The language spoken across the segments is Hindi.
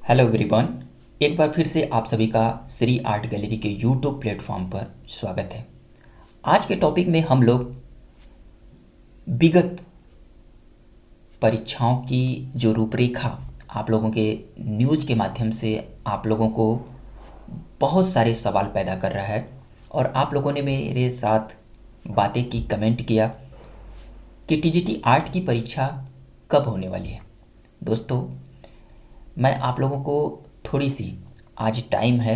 Hello everyone. एक बार फिर से आप सभी का श्री आर्ट गैलरी के यूट्यूब प्लेटफॉर्म पर स्वागत है। आज के टॉपिक में हम लोग विगत परीक्षाओं की जो रूपरेखा आप लोगों के न्यूज़ के माध्यम से आप लोगों को बहुत सारे सवाल पैदा कर रहा है और आप लोगों ने मेरे साथ बातें की, कमेंट किया कि टीजीटी आर्ट की परीक्षा कब होने वाली है। दोस्तों, मैं आप लोगों को थोड़ी सी, आज टाइम है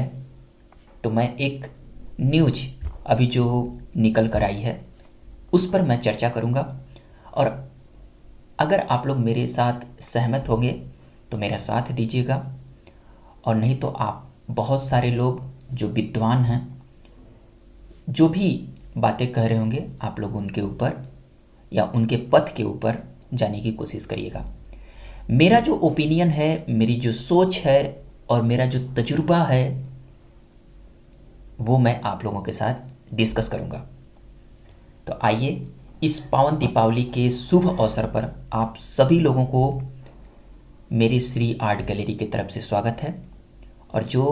तो मैं एक न्यूज अभी जो निकल कर आई है उस पर मैं चर्चा करूंगा और अगर आप लोग मेरे साथ सहमत होंगे तो मेरा साथ दीजिएगा और नहीं तो आप बहुत सारे लोग जो विद्वान हैं, जो भी बातें कह रहे होंगे, आप लोग उनके ऊपर या उनके पथ के ऊपर जाने की कोशिश करिएगा। मेरा जो ओपिनियन है, मेरी जो सोच है और मेरा जो तजुर्बा है वो मैं आप लोगों के साथ डिस्कस करूंगा। तो आइए, इस पावन दीपावली के शुभ अवसर पर आप सभी लोगों को मेरी श्री आर्ट गैलरी की तरफ से स्वागत है और जो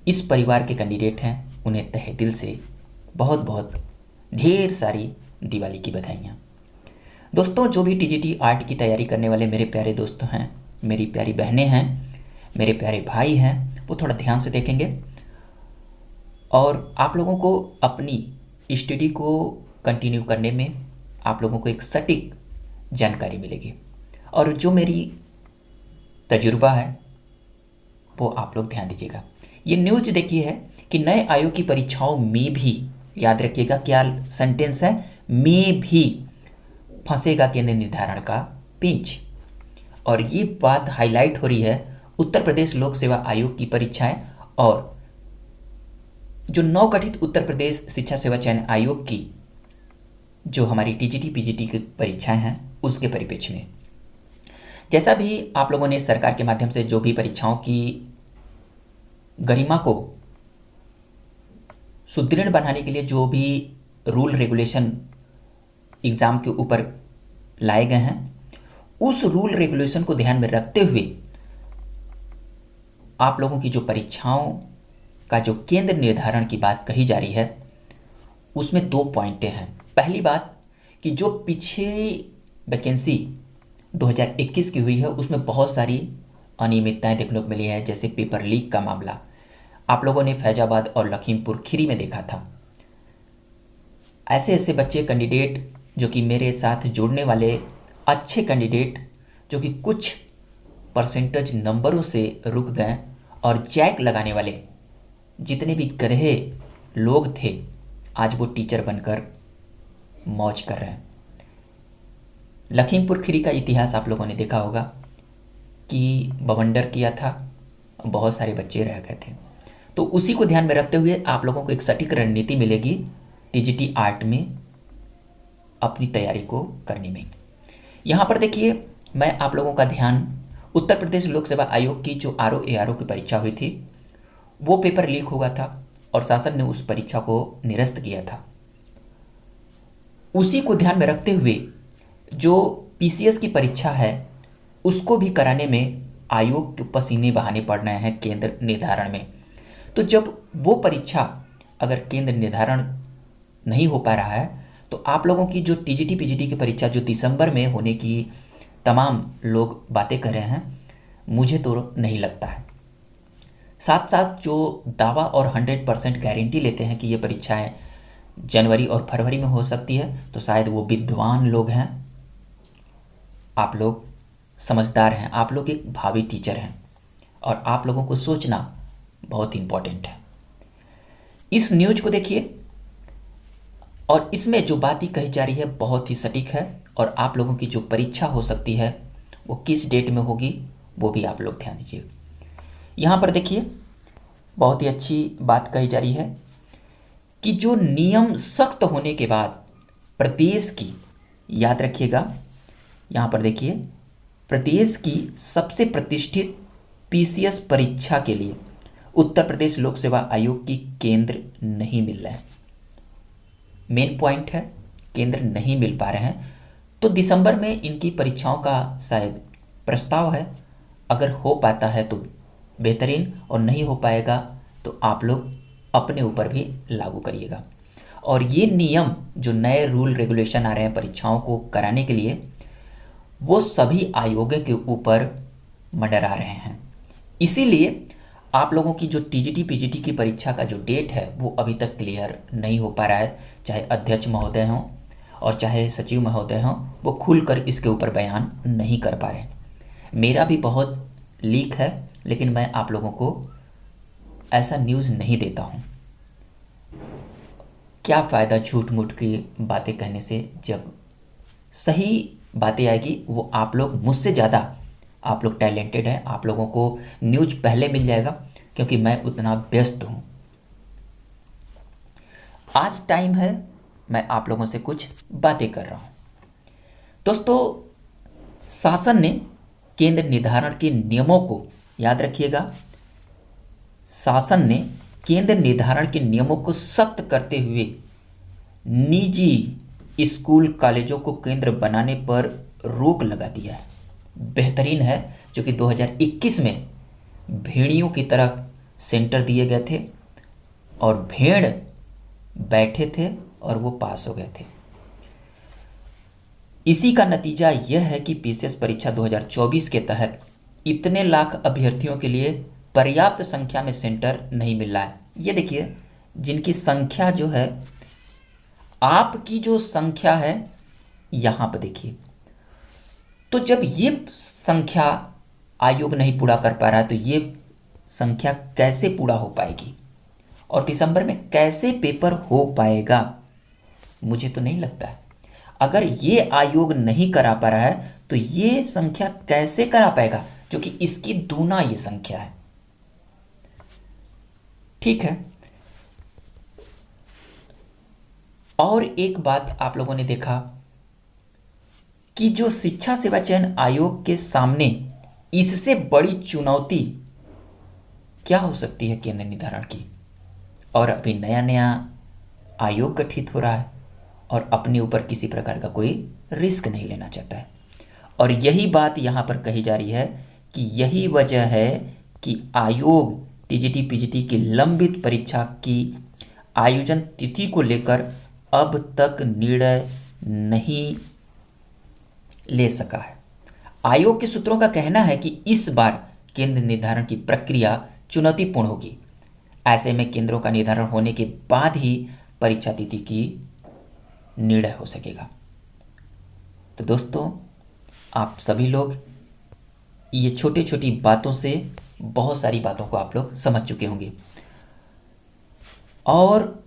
इस परिवार के कैंडिडेट हैं उन्हें तहे दिल से बहुत बहुत ढेर सारी दिवाली की बधाइयाँ। दोस्तों, जो भी टीजीटी आर्ट की तैयारी करने वाले मेरे प्यारे दोस्त हैं, मेरी प्यारी बहनें हैं, मेरे प्यारे भाई हैं, वो थोड़ा ध्यान से देखेंगे और आप लोगों को अपनी स्टडी को कंटिन्यू करने में आप लोगों को एक सटीक जानकारी मिलेगी और जो मेरी तजुर्बा है वो आप लोग ध्यान दीजिएगा। ये न्यूज़ देखिए है कि नए आयोग की परीक्षाओं में भी, याद रखिएगा क्या सेंटेंस है, में भी फंसेगा केंद्र निर्धारण का पेच। और ये बात हाईलाइट हो रही है उत्तर प्रदेश लोक सेवा आयोग की परीक्षाएं और जो नवगठित उत्तर प्रदेश शिक्षा सेवा चयन आयोग की जो हमारी टीजीटी पीजीटी की परीक्षाएं हैं उसके परिप्रेक्ष्य में। जैसा भी आप लोगों ने सरकार के माध्यम से जो भी परीक्षाओं की गरिमा को सुदृढ़ बनाने के लिए जो भी रूल रेगुलेशन एग्ज़ाम के ऊपर लाए गए हैं, उस रूल रेगुलेशन को ध्यान में रखते हुए आप लोगों की जो परीक्षाओं का जो केंद्र निर्धारण की बात कही जा रही है उसमें दो पॉइंटें हैं। पहली बात कि जो पिछली वैकेंसी 2021 की हुई है उसमें बहुत सारी अनियमितताएं देखने को मिली है, जैसे पेपर लीक का मामला आप लोगों ने फैजाबाद और लखीमपुर खीरी में देखा था। ऐसे ऐसे बच्चे कैंडिडेट जो कि मेरे साथ जुड़ने वाले अच्छे कैंडिडेट जो कि कुछ परसेंटेज नंबरों से रुक गए और जैक लगाने वाले जितने भी गधे लोग थे आज वो टीचर बनकर मौज कर रहे हैं। लखीमपुर खीरी का इतिहास आप लोगों ने देखा होगा कि बवंडर किया था, बहुत सारे बच्चे रह गए थे। तो उसी को ध्यान में रखते हुए आप लोगों को एक सटीक रणनीति मिलेगी टीजीटी आर्ट में अपनी तैयारी को करने में। यहाँ पर देखिए, मैं आप लोगों का ध्यान उत्तर प्रदेश लोक सेवा आयोग की जो आरओ एआरओ की परीक्षा हुई थी वो पेपर लीक हुआ था और शासन ने उस परीक्षा को निरस्त किया था। उसी को ध्यान में रखते हुए जो पीसीएस की परीक्षा है उसको भी कराने में आयोग के पसीने बहाने पड़ रहे हैं केंद्र निर्धारण में। तो जब वो परीक्षा अगर केंद्र निर्धारण नहीं हो पा रहा है तो आप लोगों की जो टीजीटी पीजीटी की परीक्षा जो दिसंबर में होने की तमाम लोग बातें कर रहे हैं, मुझे तो नहीं लगता है। साथ साथ जो दावा और 100% गारंटी लेते हैं कि ये परीक्षाएं जनवरी और फरवरी में हो सकती है, तो शायद वो विद्वान लोग हैं, आप लोग समझदार हैं, आप लोग एक भावी टीचर हैं और आप लोगों को सोचना बहुत इंपॉर्टेंट है। इस न्यूज को देखिए और इसमें जो बातें कही जा रही है बहुत ही सटीक है और आप लोगों की जो परीक्षा हो सकती है वो किस डेट में होगी वो भी आप लोग ध्यान दीजिए। यहाँ पर देखिए बहुत ही अच्छी बात कही जा रही है कि जो नियम सख्त होने के बाद प्रदेश की, याद रखिएगा यहाँ पर देखिए, प्रदेश की सबसे प्रतिष्ठित पीसीएस परीक्षा के लिए उत्तर प्रदेश लोक सेवा आयोग की केंद्र नहीं मिल रहे हैं। मेन पॉइंट है केंद्र नहीं मिल पा रहे हैं, तो दिसंबर में इनकी परीक्षाओं का शायद प्रस्ताव है अगर हो पाता है तो बेहतरीन, और नहीं हो पाएगा तो आप लोग अपने ऊपर भी लागू करिएगा। और ये नियम जो नए रूल रेगुलेशन आ रहे हैं परीक्षाओं को कराने के लिए, वो सभी आयोगों के ऊपर मंडरा रहे हैं। इसीलिए आप लोगों की जो टीजीटी पीजीटी की परीक्षा का जो डेट है वो अभी तक क्लियर नहीं हो पा रहा है। चाहे अध्यक्ष महोदय हों और चाहे सचिव महोदय हों, वो खुलकर इसके ऊपर बयान नहीं कर पा रहे हैं। मेरा भी बहुत लीक है, लेकिन मैं आप लोगों को ऐसा न्यूज़ नहीं देता हूँ। क्या फ़ायदा झूठ मूठ की बातें कहने से, जब सही बातें आएगी वो आप लोग मुझसे ज़्यादा, आप लोग टैलेंटेड हैं, आप लोगों को न्यूज़ पहले मिल जाएगा क्योंकि मैं उतना व्यस्त हूँ। आज टाइम है, मैं आप लोगों से कुछ बातें कर रहा हूँ। दोस्तों, शासन ने केंद्र निर्धारण के नियमों को, याद रखिएगा, शासन ने केंद्र निर्धारण के नियमों को सख्त करते हुए निजी स्कूल कॉलेजों को केंद्र बनाने पर रोक लगा दिया है। बेहतरीन है, जो कि 2021 में भेड़ियों की तरह सेंटर दिए गए थे और भेड़ बैठे थे और वो पास हो गए थे। इसी का नतीजा यह है कि पीसीएस परीक्षा 2024 के तहत इतने लाख अभ्यर्थियों के लिए पर्याप्त संख्या में सेंटर नहीं मिल रहा है। ये देखिए, जिनकी संख्या जो है, आपकी जो संख्या है यहाँ पर देखिए, तो जब ये संख्या आयोग नहीं पूरा कर पा रहा है तो ये संख्या कैसे पूरा हो पाएगी और दिसंबर में कैसे पेपर हो पाएगा? मुझे तो नहीं लगता है। अगर ये आयोग नहीं करा पा रहा है तो ये संख्या कैसे करा पाएगा, जो कि इसकी दूना ये संख्या है। ठीक है। और एक बात आप लोगों ने देखा कि जो शिक्षा सेवा चयन आयोग के सामने इससे बड़ी चुनौती क्या हो सकती है केंद्र निर्धारण की। और अभी नया नया आयोग गठित हो रहा है और अपने ऊपर किसी प्रकार का कोई रिस्क नहीं लेना चाहता है। और यही बात यहाँ पर कही जा रही है कि यही वजह है कि आयोग टीजीटी पीजीटी की लंबित परीक्षा की आयोजन तिथि को लेकर अब तक निर्णय नहीं ले सका है। आयोग के सूत्रों का कहना है कि इस बार केंद्र निर्धारण की प्रक्रिया चुनौतीपूर्ण होगी। ऐसे में केंद्रों का निर्धारण होने के बाद ही परीक्षा तिथि की निर्णय हो सकेगा। तो दोस्तों, आप सभी लोग ये छोटी छोटी बातों से बहुत सारी बातों को आप लोग समझ चुके होंगे। और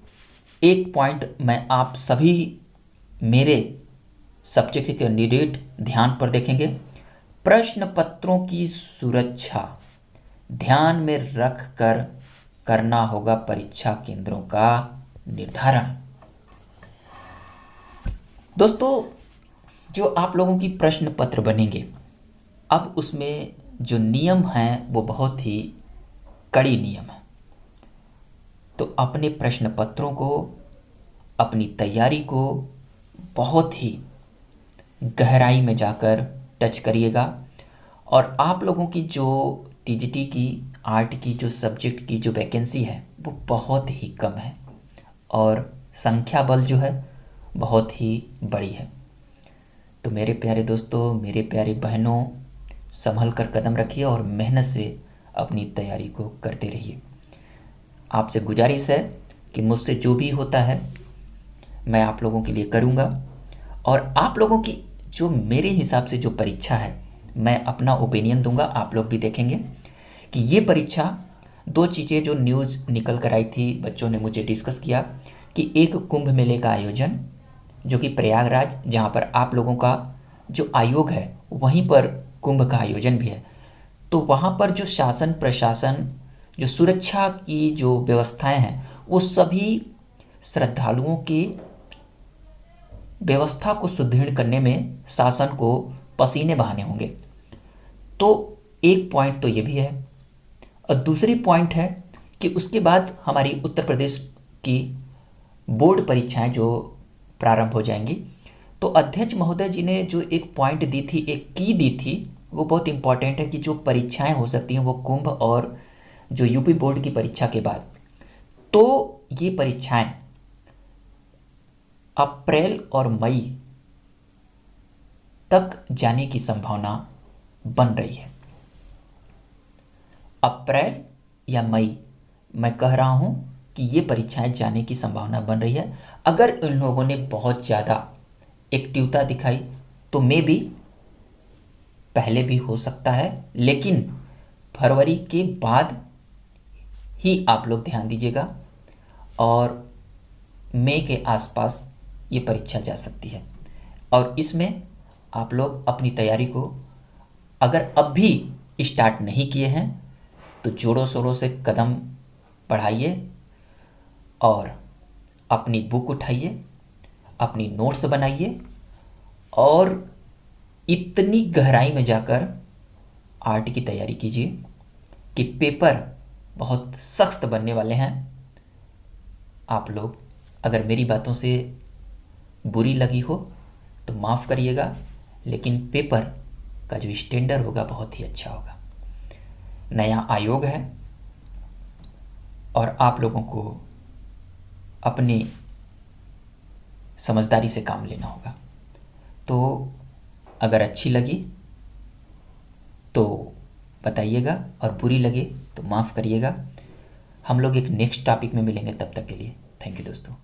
एक पॉइंट मैं आप सभी मेरे सब्जेक्ट के कैंडिडेट ध्यान पर देखेंगे। प्रश्न पत्रों की सुरक्षा ध्यान में रख कर करना होगा परीक्षा केंद्रों का निर्धारण। दोस्तों, जो आप लोगों की प्रश्न पत्र बनेंगे, अब उसमें जो नियम हैं वो बहुत ही कड़ी नियम है। तो अपने प्रश्न पत्रों को, अपनी तैयारी को बहुत ही गहराई में जाकर टच करिएगा। और आप लोगों की जो टीजीटी की आर्ट की जो सब्जेक्ट की जो वैकेंसी है वो बहुत ही कम है और संख्या बल जो है बहुत ही बड़ी है। तो मेरे प्यारे दोस्तों, मेरे प्यारे बहनों, संभल कर कदम रखिए और मेहनत से अपनी तैयारी को करते रहिए। आपसे गुजारिश है कि मुझसे जो भी होता है मैं आप लोगों के लिए करूँगा। और आप लोगों की जो मेरे हिसाब से जो परीक्षा है, मैं अपना ओपिनियन दूंगा, आप लोग भी देखेंगे कि ये परीक्षा, दो चीज़ें जो न्यूज़ निकल कर आई थी, बच्चों ने मुझे डिस्कस किया कि एक कुंभ मेले का आयोजन जो कि प्रयागराज, जहाँ पर आप लोगों का जो आयोग है वहीं पर कुंभ का आयोजन भी है, तो वहाँ पर जो शासन प्रशासन, जो सुरक्षा की जो व्यवस्थाएं हैं, वो सभी श्रद्धालुओं की व्यवस्था को सुदृढ़ करने में शासन को पसीने बहाने होंगे। तो एक पॉइंट तो ये भी है। और दूसरी पॉइंट है कि उसके बाद हमारी उत्तर प्रदेश की बोर्ड परीक्षाएं जो प्रारंभ हो जाएंगी, तो अध्यक्ष महोदय जी ने जो एक पॉइंट दी थी, एक की दी थी वो बहुत इम्पॉर्टेंट है कि जो परीक्षाएं हो सकती हैं वो कुंभ और जो यूपी बोर्ड की परीक्षा के बाद, तो ये परीक्षाएं अप्रैल और मई तक जाने की संभावना बन रही है। अप्रैल या मई, मैं कह रहा हूं कि ये परीक्षाएं जाने की संभावना बन रही है। अगर इन लोगों ने बहुत ज़्यादा एक्टिवता दिखाई तो मे भी पहले भी हो सकता है, लेकिन फरवरी के बाद ही आप लोग ध्यान दीजिएगा और मई के आसपास ये परीक्षा जा सकती है। और इसमें आप लोग अपनी तैयारी को अगर अब भी स्टार्ट नहीं किए हैं तो जोरों शोरों से कदम बढ़ाइए और अपनी बुक उठाइए, अपनी नोट्स बनाइए और इतनी गहराई में जाकर आर्ट की तैयारी कीजिए कि पेपर बहुत सख्त बनने वाले हैं। आप लोग अगर मेरी बातों से बुरी लगी हो तो माफ़ करिएगा, लेकिन पेपर का जो स्टैंडर्ड होगा बहुत ही अच्छा होगा। नया आयोग है और आप लोगों को अपनी समझदारी से काम लेना होगा। तो अगर अच्छी लगी तो बताइएगा और बुरी लगे तो माफ़ करिएगा। हम लोग एक नेक्स्ट टॉपिक में मिलेंगे, तब तक के लिए थैंक यू दोस्तों।